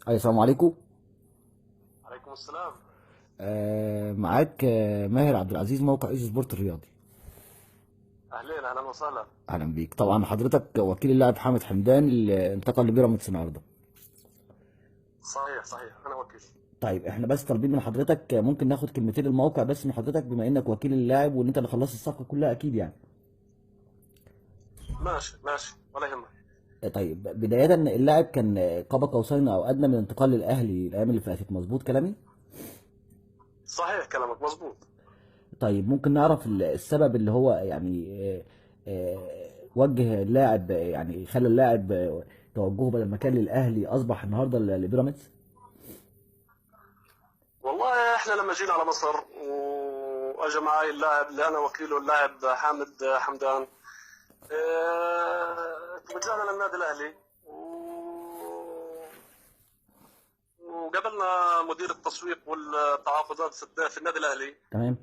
أي السلام عليكم. عليكم السلام. معاك ماهر عبد العزيز، موقع ايجي سبورت الرياضي. اهلين، اهلا وسهلا. اهلا بيك. طبعا حضرتك وكيل اللاعب حامد حمدان اللي انتقل لبيراميدز النهارده. صحيح صحيح، انا وكيل. طيب احنا بس طالبين من حضرتك، ممكن ناخد كلمتين الموقع بس من حضرتك، بما انك وكيل اللاعب وان انت اللي خلصت الصفقه كلها اكيد يعني. ماشي ماشي، ولا يهمك. طيب بدايه، اللاعب كان قاب قوسين او ادنى من انتقال للاهلي الايام اللي فاتت، مظبوط كلامي؟ صحيح كلامك مظبوط. طيب ممكن نعرف السبب اللي هو يعني وجه اللاعب، يعني خلى اللاعب توجهه بدل ما كان للاهلي اصبح النهارده لبيراميدز؟ والله احنا لما جينا على مصر واجى معي اللاعب اللي انا وكيله، اللاعب حامد حمدان، توجهنا للنادي الاهلي وقابلنا مدير التسويق والتعاقدات في النادي الاهلي، تمام.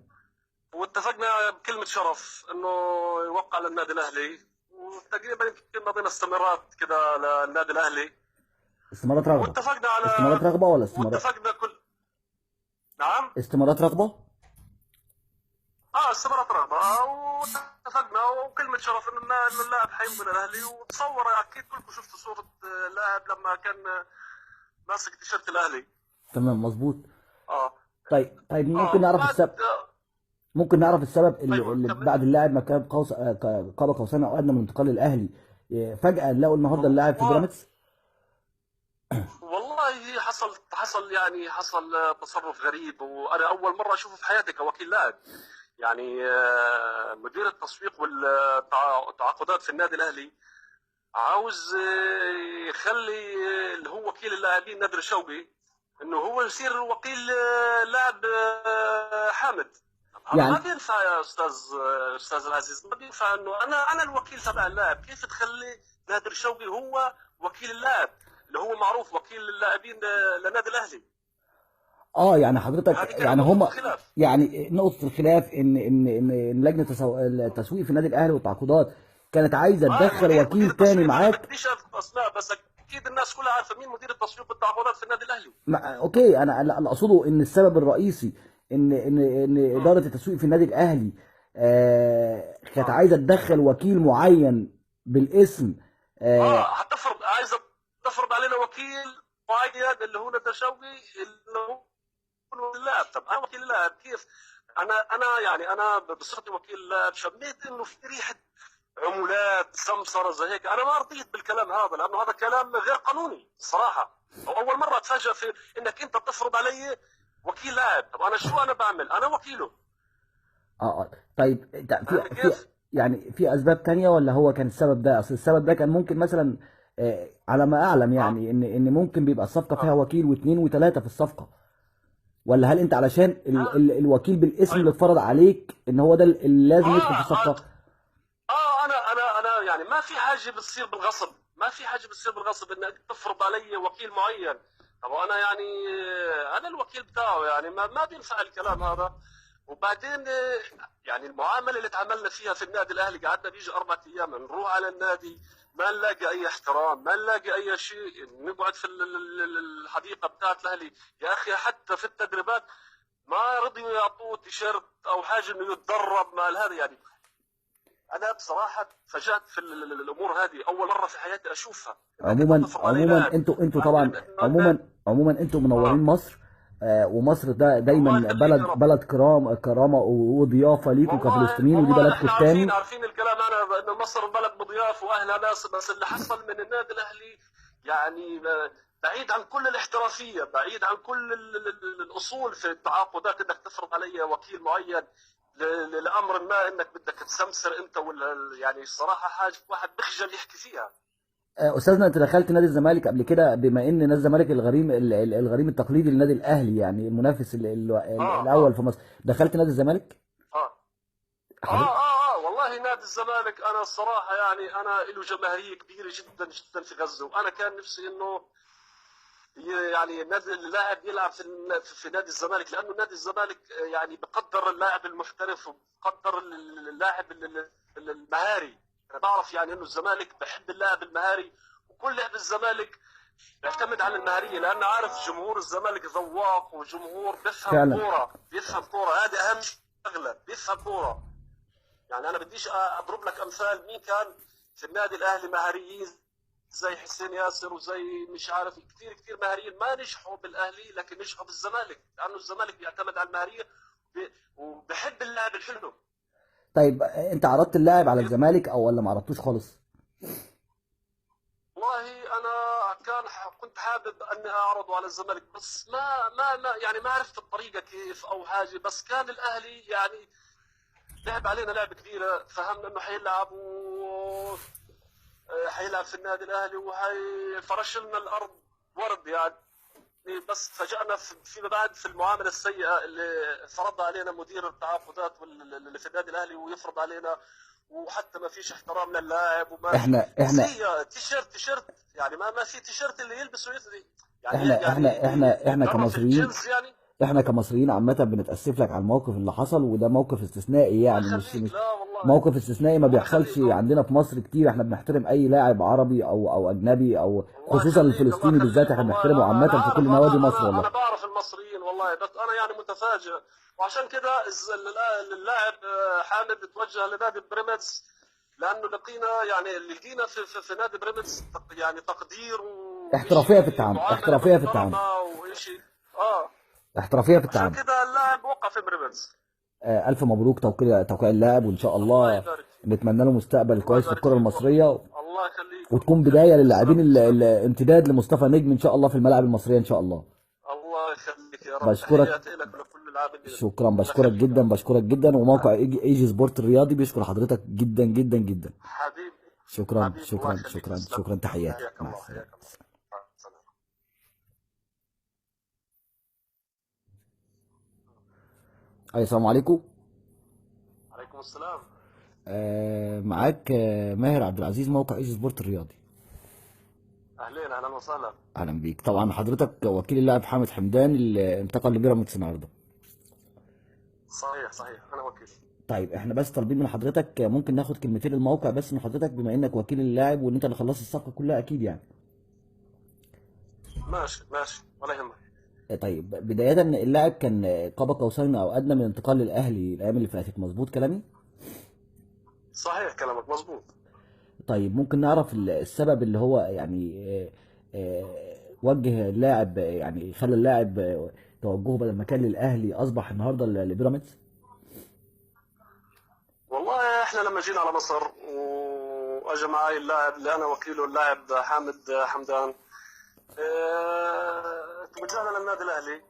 واتفقنا بكلمة شرف انه يوقع للنادي الاهلي، وتقريبا يمكن مضينا استمارات كده للنادي الاهلي، استمارات رغبه؟ واتفقنا على استمارات رغبه ولا استمارات؟ واتفقنا كل. نعم. استمارات رغبه. اه، استمارات رغبة، واتفقنا وكلمة شرف إن اللاعب حيمضي للاهلي. وتصور اكيد كلكم شفتوا صورة اللاعب لما كان ماسك تيشيرت الاهلي. تمام مظبوط. اه طيب ممكن اه نعرف وبعد السبب؟ ممكن نعرف السبب ايوه اللي كمل. بعد اللاعب ما كان قاب قوسين او ادنى من انتقال للاهلي، فجاه نلاقوا النهارده اللاعب في و- بيراميدز؟ والله حصل تصرف غريب، وانا اول مره اشوفه في حياتي كوكيل لاعب. يعني مدير التسويق والتعاقدات في النادي الاهلي عاوز يخلي اللي هو وكيل اللاعبين نادر شوقي انه هو يصير وكيل لاعب حامد. هذا ما يعني بينفع يا استاذ العزيز، ما بينفع انه انا الوكيل تبع اللاعب، كيف تخلي نادر شوقي هو وكيل اللاعب اللي هو معروف وكيل اللاعبين لنادي الاهلي؟ يعني حضرتك هذه كانت يعني نقطة هما، الخلاف. يعني نقطه الخلاف ان لجنه التسويق في النادي الاهلي والتعاقدات كانت عايزه ما تدخل مدير وكيل تاني التسويق، انا معاك. بديش اذكر اسماء، بس اكيد الناس كلها عارفه مين مدير التسويق والتعاقدات في النادي الاهلي. اوكي، انا اقصده ان السبب الرئيسي ان مم. اداره التسويق في النادي الاهلي كانت اه عايزه تدخل وكيل معين بالاسم. آه عايزه تفرض علينا وكيل معين اللي هو ندى شوقي، اللي هو اللاعب. طب انا وكيل اللاعب كيف؟ انا بصفتي وكيل اللاعب شميت انه في ريحه عمولات سمسره زي هيك. انا ما رضيت بالكلام هذا لانه هذا كلام غير قانوني الصراحه. اول مره اتفاجئ في انك انت تفرض علي وكيل لاعب. طب انا شو انا بعمل؟ انا وكيله. طيب فاهمني في كيف؟ يعني في اسباب تانية، ولا هو كان السبب ده؟ اصل السبب ده كان ممكن مثلا، على ما اعلم اه يعني ان ممكن بيبقى الصفقه فيها اه وكيل واثنين وثلاثه في الصفقه. ولا هل انت علشان اه الوكيل بالاسم اللي ايوه اتفرض عليك ان هو ده اللي لازم يدخل في اه الصفقه؟ انا يعني ما في حاجه بتصير بالغصب، ما في حاجه بتصير بالغصب انك تفرض علي وكيل معين. طب انا يعني انا الوكيل بتاعه، يعني ما بينفع الكلام هذا. وبعدين يعني المعامله اللي تعاملنا فيها في النادي الاهلي، قعدنا بيجي 4 ايام نروح على النادي ما نلاقي اي احترام، ما نلاقي اي شيء. نقعد في الحديقه بتاعت الاهلي يا اخي، حتى في التدريبات ما رضيوا يعطوه تيشيرت او حاجه انه يتدرب مع هذا. يعني انا بصراحه تفاجات في الامور هذه، اول مره في حياتي اشوفها انك انت عموما تفرض علي عموما لاعب. انتوا طبعا، بعدين انه عموما انتوا منورين اه مصر. ومصر ده الله دايما يخليك يا رب. بلد كرامه وضيافه ليكوا والله كفلسطينيين، ودي والله بلدكم احنا عارفين الثاني. عارفين الكلام، انا انه مصر بلد مضياف واهلها ناس، بس اللي حصل من النادي الاهلي يعني بعيد عن كل الاحترافيه، بعيد عن كل الاصول في التعاقدات، انك تفرض علي وكيل معين لامر ما، انك بدك تسمسر انت ولا يعني الصراحه حاجه واحد بخجل يحكي فيها. استاذنا، انت دخلت نادي الزمالك قبل كده، بما ان نادي الزمالك الغريم الغريم التقليدي للنادي الاهلي، يعني المنافس اه الاول اه في مصر. دخلت نادي الزمالك اه حضرتك؟ والله نادي الزمالك انا الصراحه يعني انا له جماهيريه كبيره جدا جدا في غزه، وانا كان نفسي انه يعني النادي اللاعب يلعب في نادي الزمالك، لانه نادي الزمالك يعني بقدر اللاعب المحترف وبقدر اللاعب المهاري. انا بعرف يعني انه الزمالك بحب اللاعب المهاري، وكل لاعب الزمالك بيعتمد على المهاريه، لانه عارف جمهور الزمالك ذواق وجمهور بيفهم فعلا. كوره، بيفهم كوره، هذه اهم شغله، بيفهم كوره. يعني انا بديش اضرب لك امثال مين كان في النادي الاهلي مهاريين زي حسين ياسر وزي مش عارف كثير كثير مهاريين ما نجحوا بالاهلي لكن نجحوا بالزمالك، لانه الزمالك بيعتمد على المهاريه وبحب اللاعب الحلو. طيب انت عرضت اللاعب على الزمالك او ولا ما عرضتوش خالص؟ والله انا كنت حابب اني اعرضه على الزمالك، بس ما يعني ما عرفت الطريقه كيف او حاجه، بس كان الاهلي يعني لعب علينا لعبه كبيره، فهمنا انه حيلعب حيلعب في النادي الاهلي وحيفرش لنا الارض ورد يعني. بس فاجأنا فيما بعد في المعامله السيئه اللي فرضها علينا مدير التعاقدات اللي في النادي الاهلي، ويفرض علينا وحتى ما فيش احترام للاعب وما في احنا وصيه تيشيرت يعني ما في تيشيرت اللي يلبسه يعني احنا يتدرب في كمصريين، الجنس يعني. احنا كمصريين عامة بنتأسف لك على الموقف اللي حصل، وده موقف استثنائي الله يعني، مش يخليك، لا والله موقف استثنائي ما الله بيحصلش يخليك عندنا في مصر كتير. احنا بنحترم اي لاعب عربي او اجنبي، او الله خصوصا يخليك الله الفلسطيني بالذات يخليك احنا والله. بنحترمه انا عامة في كل عارف، نوادي انا مصر انا والله. انا بعرف المصريين والله، بس انا يعني متفاجئ. وعشان كده اللاعب حامد توجه لنادي بريميدز، لانه لقينا يعني اللي لقينا في نادي بريميدز يعني تقدير احترافية في وشيء التعامل، معامله احترافية في التعامل، محترمه وشيء. اه احترافية في عشان التعامل. كده اللاعب وقع في بريميدز. ألف مبروك توقيع اللاعب، وإن شاء الله الله يبارك فيك، نتمنى له مستقبل الله كويس في يبارك الكرة فيك المصرية، الله يخليك وتكون الله بداية يخليك. للاعبين تسلم تسلم. امتداد لمصطفى نجم إن شاء الله في الملاعب المصرية إن شاء الله. الله يخليك يا رب، بشكرك، تحياتي لك ولكل العاملين. شكرا، الله يخليك يا رب. بشكرك جدا، وموقع ايجي سبورت الرياضي بيشكر حضرتك جدا جدا جدا. حبيبي شكرا حبيبي الله شكرا يخليك، شكرا تسلم. شكرا، تحياتي، حياك مع الله السلامة. حياك الله. مع السلامة. أي السلام عليكم. عليكم السلام. معاك ماهر عبد العزيز، موقع ايجي سبورت الرياضي. اهلين اهلا وسهلا. اهلا بيك. طبعا حضرتك وكيل اللاعب حامد حمدان اللي انتقل لبيراميدز النهارده. صحيح صحيح انا وكيل. طيب احنا بس طالبين من حضرتك، ممكن ناخد كلمتين الموقع بس من حضرتك، بما انك وكيل اللاعب وان انت اللي خلصت الصفقه كلها اكيد يعني. ماشي ماشي ولا يهمك. طيب بدايه، اللاعب كان قاب قوسين او ادنى من انتقال للاهلي الايام اللي فاتت، مظبوط كلامي؟ صحيح كلامك مظبوط. طيب ممكن نعرف السبب اللي هو يعني وجه اللاعب، يعني خلى اللاعب توجهه بدل ما كان للاهلي اصبح النهارده لبيراميدز؟ والله احنا لما جينا على مصر واجى معي اللاعب اللي انا وكيله اللاعب حامد حمدان، توجهنا للنادي الاهلي